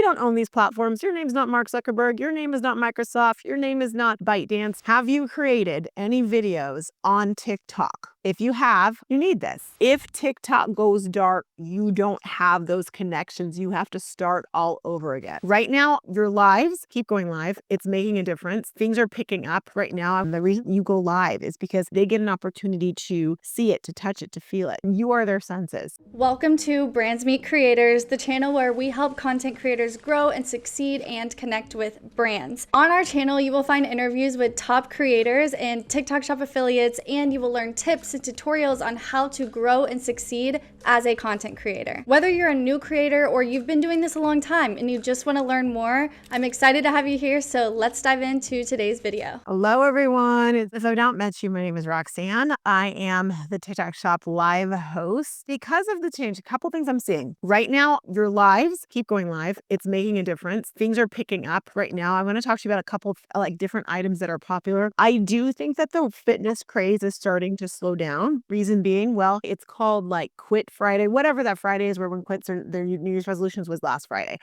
don't own these platforms. Your name's not Mark Zuckerberg. Your name is not Microsoft. Your name is not ByteDance. Have you created any videos on TikTok? If you have, you need this. If TikTok goes dark, you don't have those connections. You have to start all over again. Right now, your lives keep going live. It's making a difference. Things are picking up right now. And the reason you go live is because they get an opportunity to see it, to touch it, to feel it. You are their senses. Welcome to Brands Meet Creators, the channel where we help content creators grow and succeed and connect with brands. On our channel, you will find interviews with top creators and TikTok Shop affiliates, and you will learn tips and tutorials on how to grow and succeed as a content creator. Whether you're a new creator or you've been doing this a long time and you just want to learn more, I'm excited to have you here, so let's dive into today's video. Hello, everyone. If I've not met you, my name is Roxanne. I am the TikTok Shop live host. Because of the change, a couple things I'm seeing. Right now, your lives keep going live. It's making a difference. Things are picking up right now. I'm going to talk to you about a couple of different items that are popular. I do think that the fitness craze is starting to slow down. Reason being, well, it's called Quit Friday, whatever that Friday is where everyone quits their New Year's resolutions was last Friday.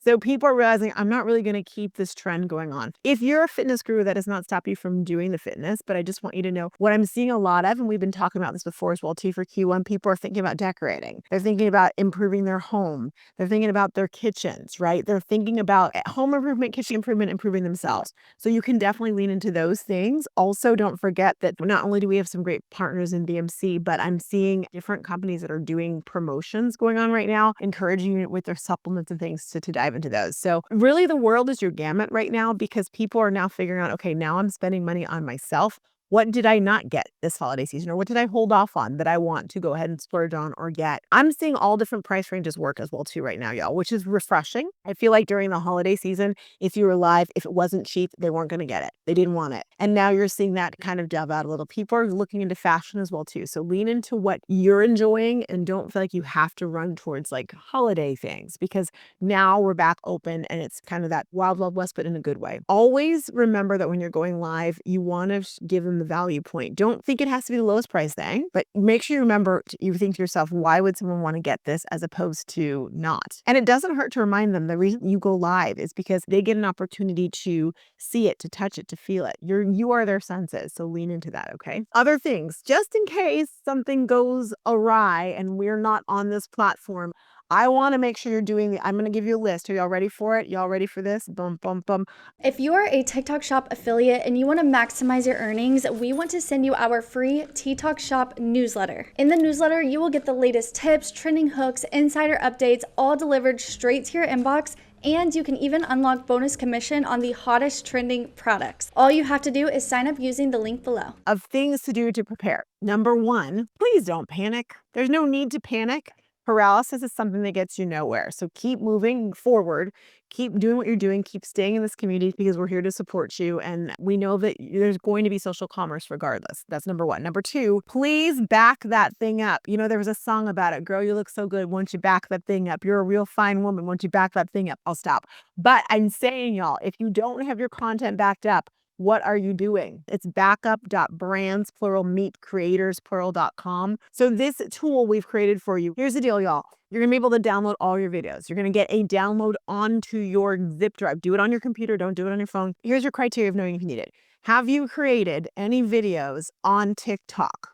So people are realizing I'm not really going to keep this trend going on. If you're a fitness guru, that does not stop you from doing the fitness, but I just want you to know what I'm seeing a lot of, and we've been talking about this before as well too for Q1, people are thinking about decorating. They're thinking about improving their home. They're thinking about their kitchens, right? They're thinking about home improvement, kitchen improvement, improving themselves. So you can definitely lean into those things. Also, don't forget that not only do we have some great partners in BMC, but I'm seeing different companies that are doing promotions going on right now, encouraging you with their supplements and things to dive into those. So really the world is your gamut right now because people are now figuring out, okay, now I'm spending money on myself. What did I not get this holiday season, or what did I hold off on that I want to go ahead and splurge on or get? I'm seeing all different price ranges work as well too right now, y'all, which is refreshing. I feel like during the holiday season, if you were live, if it wasn't cheap, they weren't going to get it. They didn't want it. And now you're seeing that kind of dove out a little. People are looking into fashion as well too. So lean into what you're enjoying and don't feel like you have to run towards holiday things, because now we're back open and it's kind of that wild, wild west, but in a good way. Always remember that when you're going live, you want to give them the value point. Don't think it has to be the lowest price thing, but make sure you remember, you think to yourself, why would someone want to get this as opposed to not? And it doesn't hurt to remind them the reason you go live is because they get an opportunity to see it, to touch it, to feel it. You are their senses. So lean into that. Okay. Other things, just in case something goes awry and we're not on this platform, I want to make sure you're doing I'm going to give you a list. Are y'all ready for it? Y'all ready for this? Boom, boom, boom. If you are a TikTok Shop affiliate and you want to maximize your earnings, we want to send you our free TikTok Shop newsletter. In the newsletter, you will get the latest tips, trending hooks, insider updates, all delivered straight to your inbox. And you can even unlock bonus commission on the hottest trending products. All you have to do is sign up using the link below. Of things to do to prepare. Number one, please don't panic. There's no need to panic. Paralysis is something that gets you nowhere. So keep moving forward. Keep doing what you're doing. Keep staying in this community because we're here to support you. And we know that there's going to be social commerce regardless. That's number one. Number two, please back that thing up. You know, there was a song about it. Girl, you look so good. Won't you back that thing up? You're a real fine woman. Won't you back that thing up? I'll stop. But I'm saying, y'all, if you don't have your content backed up, what are you doing? It's backup.brands, plural, meet creators, plural.com. So this tool we've created for you. Here's the deal, y'all. You're going to be able to download all your videos. You're going to get a download onto your zip drive. Do it on your computer. Don't do it on your phone. Here's your criteria of knowing if you need it. Have you created any videos on TikTok?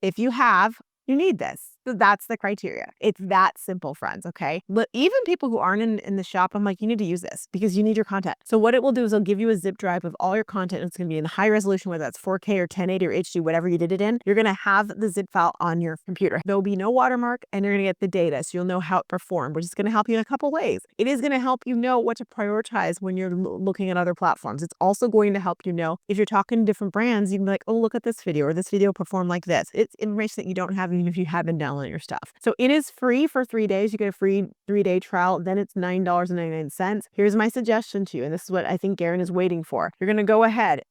If you have, you need this. So that's the criteria. It's that simple, friends, okay? But even people who aren't in the shop, I'm like, you need to use this because you need your content. So what it will do is it'll give you a zip drive of all your content. It's going to be in high resolution, whether that's 4K or 1080 or HD, whatever you did it in. You're going to have the zip file on your computer. There'll be no watermark and you're going to get the data. So you'll know how it performed, which is going to help you in a couple ways. It is going to help you know what to prioritize when you're looking at other platforms. It's also going to help you know if you're talking to different brands, you can be like, oh, look at this video, or this video performed like this. It's information that you don't have even if you haven't downloaded your stuff. So it is free for 3 days. You get a free 3-day trial. Then it's $9.99. Here's my suggestion to you. And this is what I think Garen is waiting for. You're going to go ahead,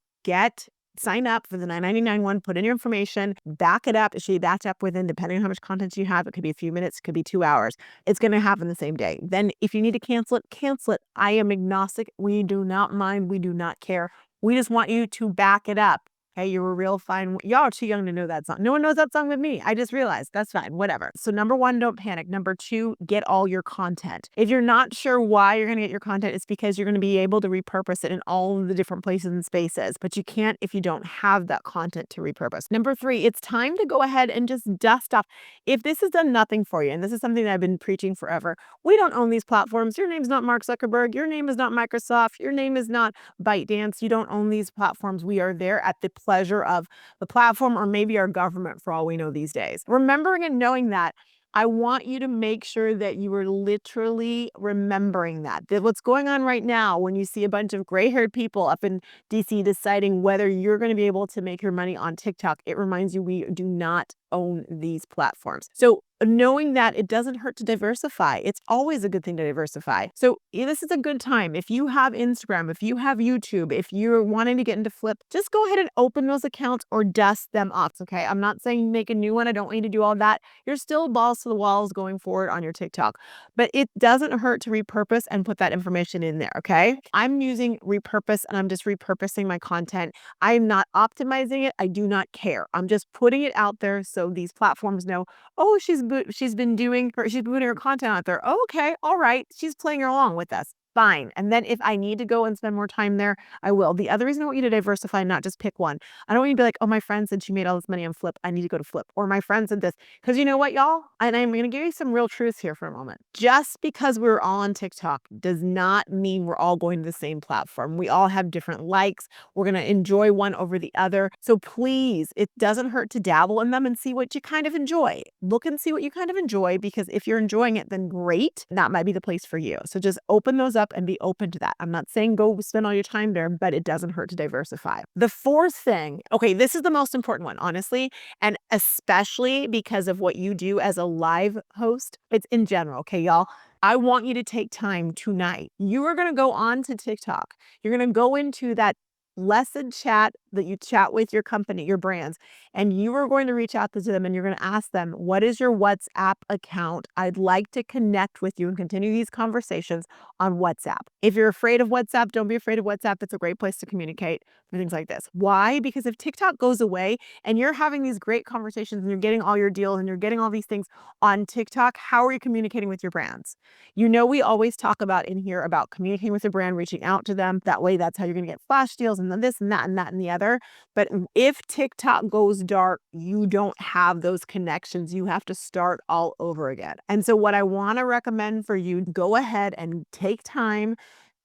sign up for the $9.99 one, put in your information, back it up. It should be backed up within, depending on how much content you have, it could be a few minutes, it could be 2 hours. It's going to happen the same day. Then if you need to cancel it, cancel it. I am agnostic. We do not mind. We do not care. We just want you to back it up. Hey, you were real fine. Y'all are too young to know that song. No one knows that song but me. I just realized. That's fine. Whatever. So number one, don't panic. Number two, get all your content. If you're not sure why you're going to get your content, it's because you're going to be able to repurpose it in all of the different places and spaces, but you can't if you don't have that content to repurpose. Number three, it's time to go ahead and just dust off. If this has done nothing for you, and this is something that I've been preaching forever, we don't own these platforms. Your name's not Mark Zuckerberg. Your name is not Microsoft. Your name is not ByteDance. You don't own these platforms. We are there at the pleasure of the platform or maybe our government for all we know these days. Remembering and knowing that, I want you to make sure that you are literally remembering that what's going on right now when you see a bunch of gray-haired people up in DC deciding whether you're going to be able to make your money on TikTok, it reminds you we do not own these platforms. So knowing that it doesn't hurt to diversify. It's always a good thing to diversify. So this is a good time. If you have Instagram, if you have YouTube, if you're wanting to get into Flip, just go ahead and open those accounts or dust them off. Okay. I'm not saying make a new one. I don't want you to do all that. You're still balls to the walls going forward on your TikTok, but it doesn't hurt to repurpose and put that information in there. Okay. I'm using repurpose and I'm just repurposing my content. I'm not optimizing it. I do not care. I'm just putting it out there so these platforms know, oh, she's putting her content out there. Oh, okay, all right. She's playing along with us. Fine. And then if I need to go and spend more time there, I will. The other reason I want you to diversify, not just pick one. I don't want you to be like, oh, my friend said she made all this money on Flip. I need to go to Flip. Or my friend said this. Because you know what, y'all? And I'm going to give you some real truths here for a moment. Just because we're all on TikTok does not mean we're all going to the same platform. We all have different likes. We're going to enjoy one over the other. So please, it doesn't hurt to dabble in them and see what you kind of enjoy. Look and see what you kind of enjoy, because if you're enjoying it, then great. That might be the place for you. So just open those up and be open to that. I'm not saying go spend all your time there, but it doesn't hurt to diversify. The fourth thing, okay, this is the most important one, honestly, and especially because of what you do as a live host. It's in general, okay, y'all? I want you to take time tonight. You are going to go on to TikTok. You're going to go into that lesson chat that you chat with your company, your brands, and you are going to reach out to them and you're going to ask them, what is your WhatsApp account? I'd like to connect with you and continue these conversations on WhatsApp. If you're afraid of WhatsApp, don't be afraid of WhatsApp. It's a great place to communicate for things like this. Why? Because if TikTok goes away and you're having these great conversations and you're getting all your deals and you're getting all these things on TikTok, how are you communicating with your brands? You know, we always talk about in here about communicating with your brand, reaching out to them. That way, that's how you're going to get flash deals and then this and that and that and the other. But if TikTok goes dark, you don't have those connections. You have to start all over again. And so what I want to recommend for you, go ahead and take time,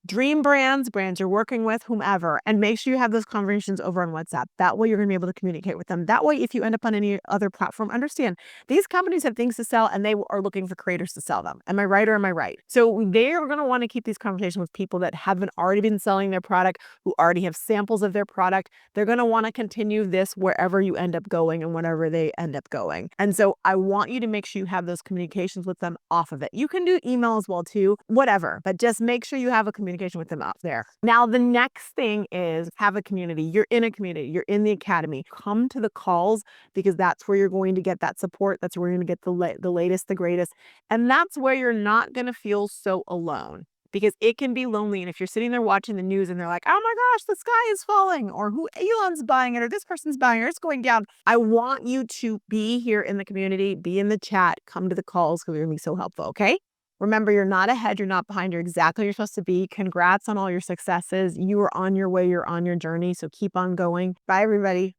dream brands you're working with, whomever, and make sure you have those conversations over on WhatsApp. That way you're going to be able to communicate with them. That way, if you end up on any other platform, understand these companies have things to sell and they are looking for creators to sell them. Am I right or am I right? So they are going to want to keep these conversations with people that haven't already been selling their product, who already have samples of their product. They're going to want to continue this wherever you end up going and whatever they end up going. And so I want you to make sure you have those communications with them off of it. You can do email as well too, whatever, but just make sure you have a communication with them out there. Now, the next thing is have a community. You're in a community. You're in the academy. Come to the calls, because that's where you're going to get that support. That's where you're going to get the latest, the greatest. And that's where you're not going to feel so alone, because it can be lonely. And if you're sitting there watching the news and they're like, oh my gosh, the sky is falling, or who Elon's buying it, or this person's buying it, or it's going down. I want you to be here in the community, be in the chat, come to the calls, because you're going to be so helpful. Okay. Remember, you're not ahead, you're not behind, you're exactly where you're supposed to be. Congrats on all your successes. You are on your way, you're on your journey. So keep on going. Bye, everybody.